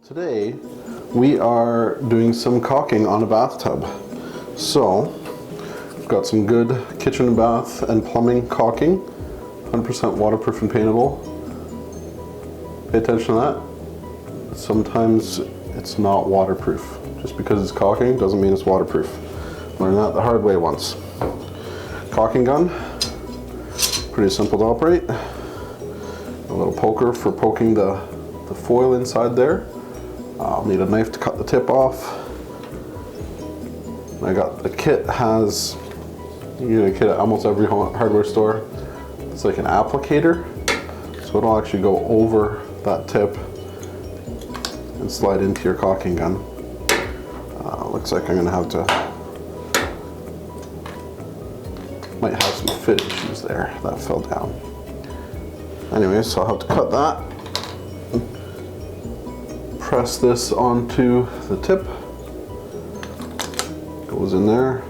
Today we are doing some caulking on a bathtub. So we've got some good kitchen, bath and plumbing caulking, 100% waterproof and paintable. Pay attention to that. Sometimes it's not waterproof. Just because it's caulking doesn't mean it's waterproof. Learned that the hard way once. Caulking gun, pretty simple to operate. A little poker for poking the foil inside there. I'll need a knife to cut the tip off. I got the kit has, you get a kit at almost every hardware store. It's like an applicator, so it'll actually go over that tip and slide into your caulking gun. Looks like I'm gonna have to, might have some fit issues there. That fell down. Anyway, so I'll have to cut that. Press this onto the tip, goes in there,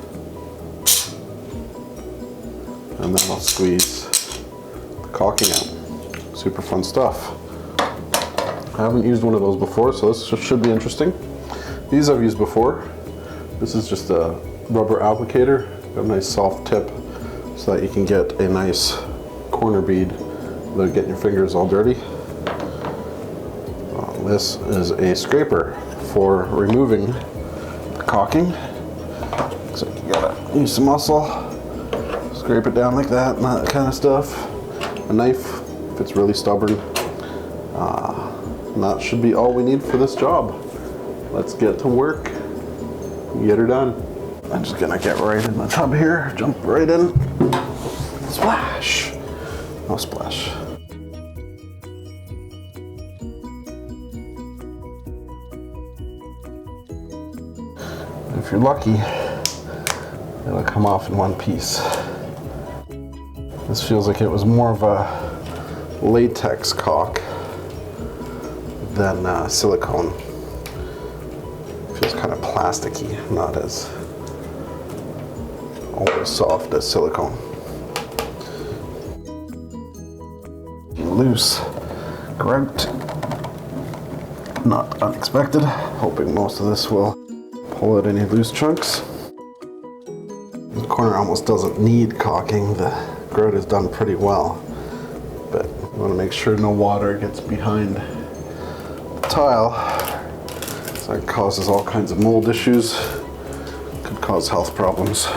and then I'll squeeze the caulking out. Super fun stuff. I haven't used one of those before, so this should be interesting. These I've used before. This is just a rubber applicator, got a nice soft tip so that you can get a nice corner bead without getting your fingers all dirty. This is a scraper for removing the caulking. So you gotta use some muscle, scrape it down like that and that kind of stuff. A knife if it's really stubborn. And that should be all we need for this job. Let's get to work and get her done. I'm just gonna get right in the tub here, jump right in. Splash! No splash. If you're lucky, it'll come off in one piece. This feels like it was more of a latex caulk than silicone. It feels kind of plasticky, not as always soft as silicone. Loose grout, not unexpected. Hoping most of this will pull out any loose chunks. The corner almost doesn't need caulking. The grout is done pretty well, but you want to make sure no water gets behind the tile. So that causes all kinds of mold issues. Could cause health problems.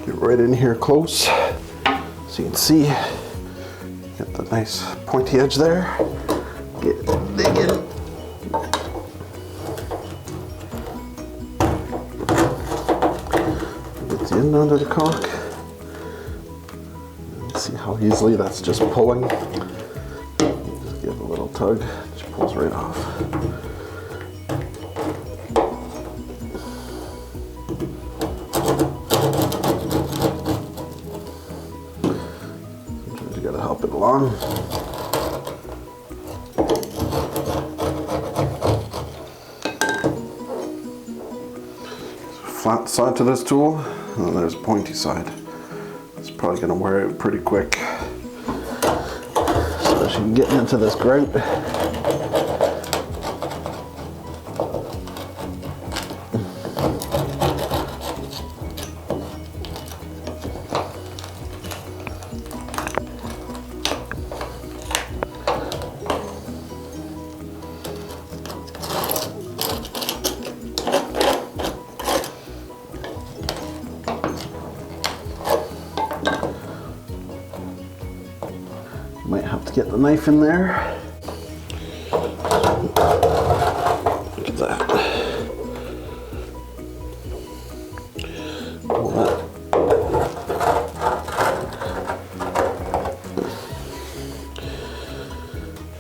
Get right in here close so you can see. Get the nice pointy edge there. Dig in. Get the end under the caulk. See how easily that's just pulling. Just give a little tug, it pulls right off. Sometimes you gotta help it along. flat side to this tool, and then there's a pointy side. It's probably going to wear out pretty quick, especially getting into this grout. Might have to get the knife in there. Look at that.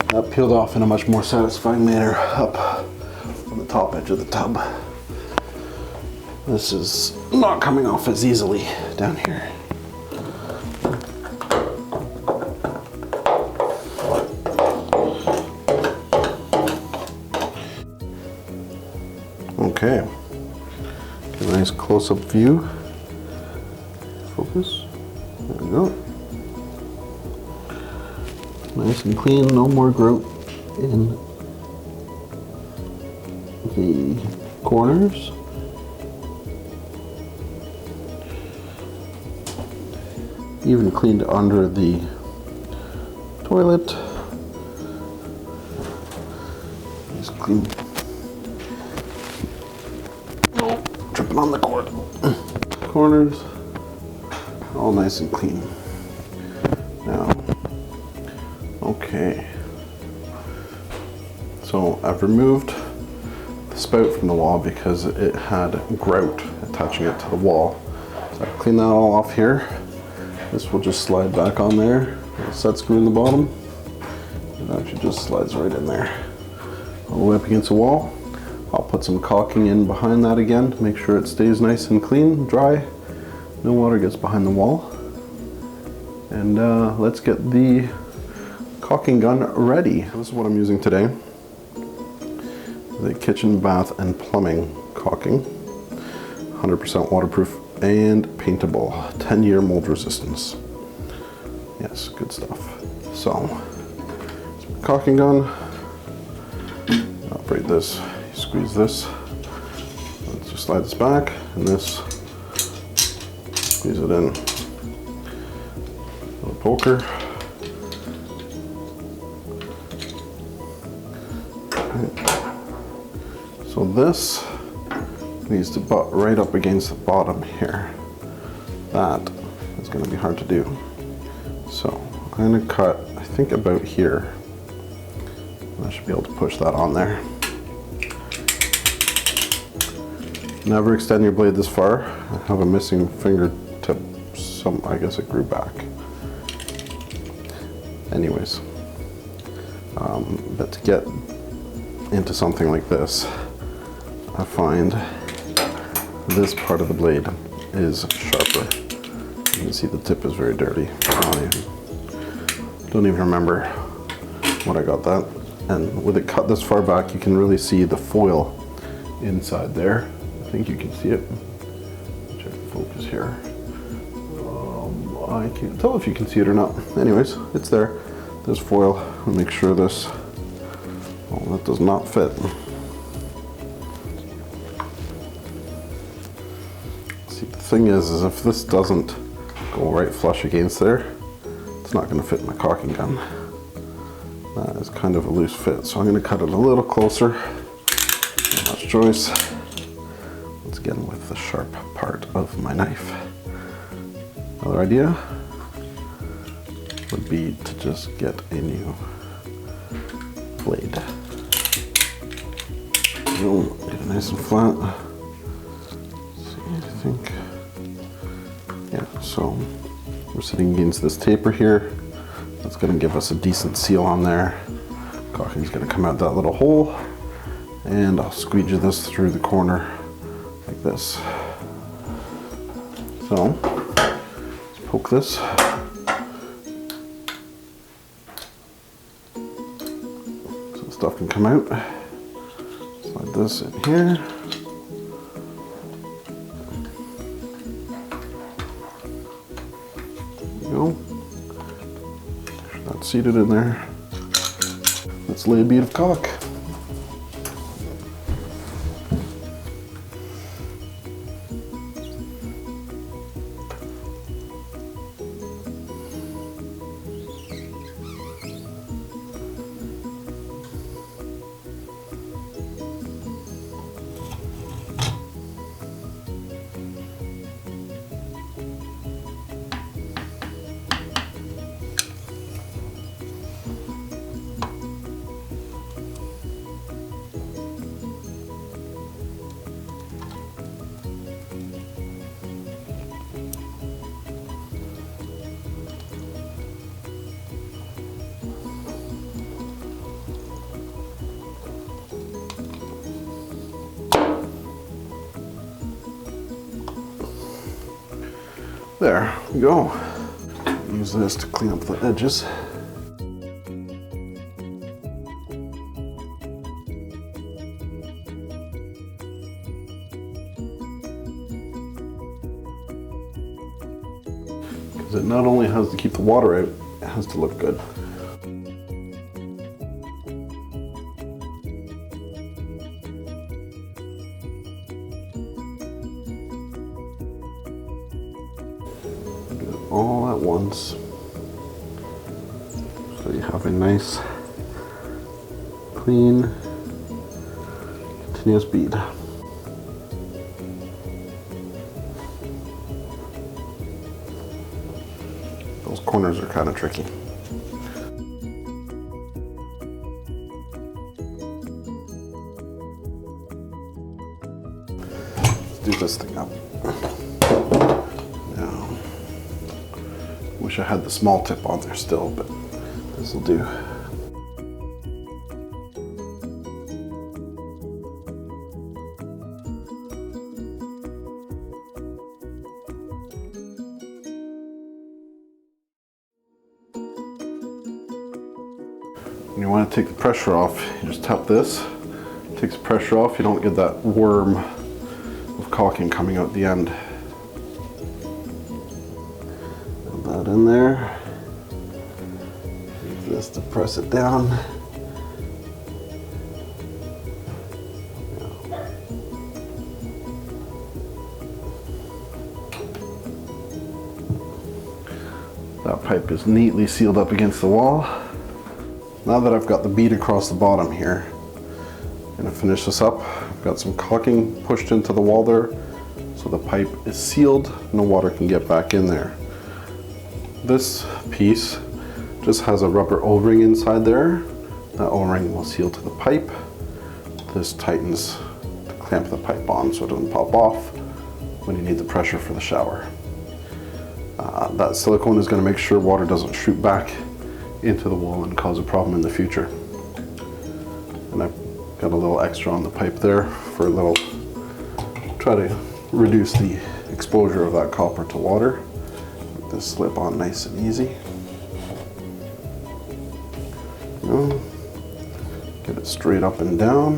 That peeled off in a much more satisfying manner up on the top edge of the tub. This is not coming off as easily down here. Okay, get a nice close-up view. Focus. There we go. Nice and clean, no more grout in the corners. Even cleaned under the toilet. Nice clean. Tripping on the cord. Corners, all nice and clean. Now, okay. So I've removed the spout from the wall because it had grout attaching it to the wall. So I've cleaned that all off here. This will just slide back on there. A set screw in the bottom. It actually just slides right in there. All the way up against the wall. I'll put some caulking in behind that again to make sure it stays nice and clean, dry. No water gets behind the wall. And let's get the caulking gun ready. This is what I'm using today. The kitchen, bath, and plumbing caulking. 100% waterproof and paintable. 10-year mold resistance. Yes, good stuff. So, caulking gun. Operate this. Squeeze this. Let's just slide this back, and this. Squeeze it in. Little poker. So this needs to butt right up against the bottom here. That is going to be hard to do. So I'm going to cut, I think, about here. I should be able to push that on there. Never extend your blade this far. I have a missing fingertip. I guess it grew back. Anyways, but to get into something like this, I find this part of the blade is sharper. You can see the tip is very dirty. I don't even remember when I got that. And with it cut this far back, you can really see the foil inside there. I think you can see it. Check the focus here. I can't tell if you can see it or not. Anyways, it's there. There's foil. I'll make sure this. Oh, that does not fit. See, the thing is if this doesn't go right flush against there, it's not going to fit my caulking gun. That is kind of a loose fit, so I'm going to cut it a little closer. Not much choice. Let's get in with the sharp part of my knife. Another idea would be to just get a new blade. Boom, get it nice and flat. Let's see, I think, yeah, so we're sitting against this taper here. That's going to give us a decent seal on there. Caulking is going to come out that little hole, and I'll squeegee this through the corner like this. So, let's poke this. So stuff can come out. Slide this in here. go. That's seated in there. Let's lay a bead of caulk. There we go. Use this to clean up the edges. Because it not only has to keep the water out, it has to look good. All at once, so you have a nice, clean, continuous bead. Those corners are kind of tricky. Let's do this thing up. Wish I had the small tip on there still, but this will do. When you want to take the pressure off, you just tap this. It takes the pressure off. You don't get that worm of caulking coming out the end. That in there. Use this to press it down. That pipe is neatly sealed up against the wall. Now that I've got the bead across the bottom here, I'm going to finish this up. I've got some caulking pushed into the wall there, so the pipe is sealed, no water can get back in there. This piece just has a rubber O-ring inside there. That O-ring will seal to the pipe. This tightens to clamp the pipe on so it doesn't pop off when you need the pressure for the shower. That silicone is going to make sure water doesn't shoot back into the wall and cause a problem in the future. And I've got a little extra on the pipe there for a little, try to reduce the exposure of that copper to water. This slip on nice and easy. Get it straight up and down.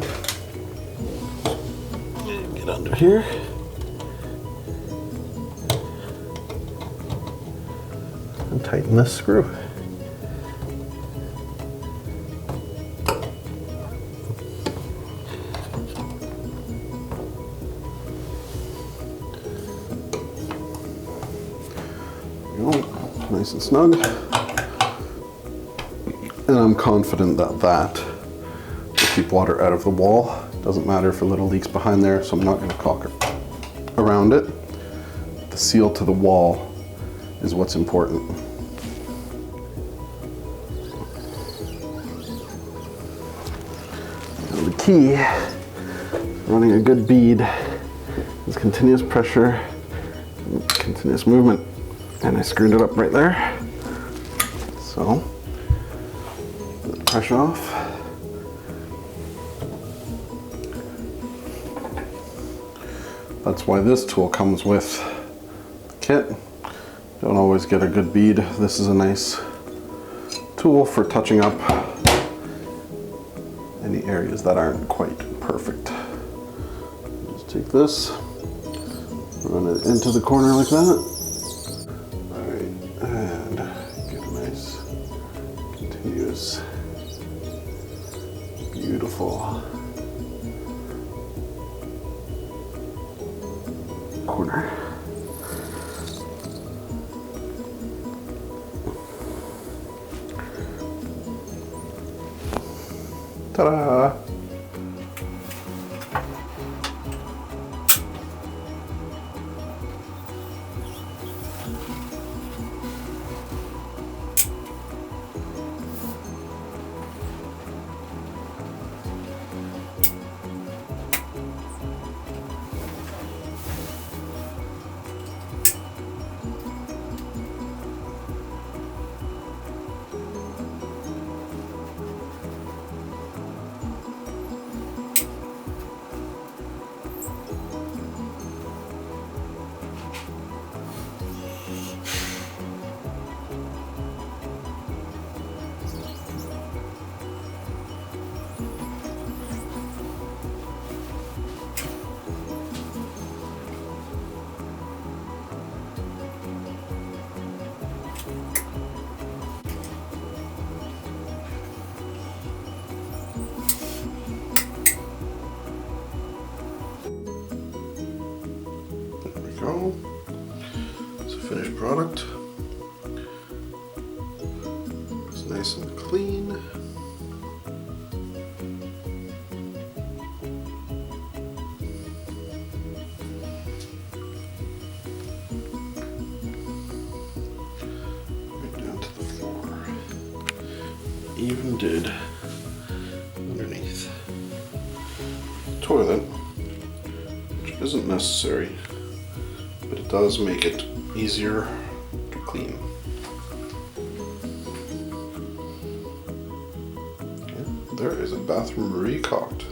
Get under here. And tighten this screw. Nice and snug. And I'm confident that that will keep water out of the wall. Doesn't matter if a little leaks behind there, so I'm not going to caulk around it. The seal to the wall is what's important. Now the key, running a good bead, is continuous pressure, and continuous movement. And I screwed it up right there. So, put the pressure off. That's why this tool comes with the kit. Don't always get a good bead. This is a nice tool for touching up any areas that aren't quite perfect. Just take this, run it into the corner like that. And corner. Ta-da! Go. It's a finished product. It's nice and clean. Right down to the floor. Even did underneath. Toilet, which isn't necessary, but it does make it easier to clean. Yeah, there is a bathroom re-caulked.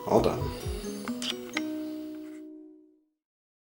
All done.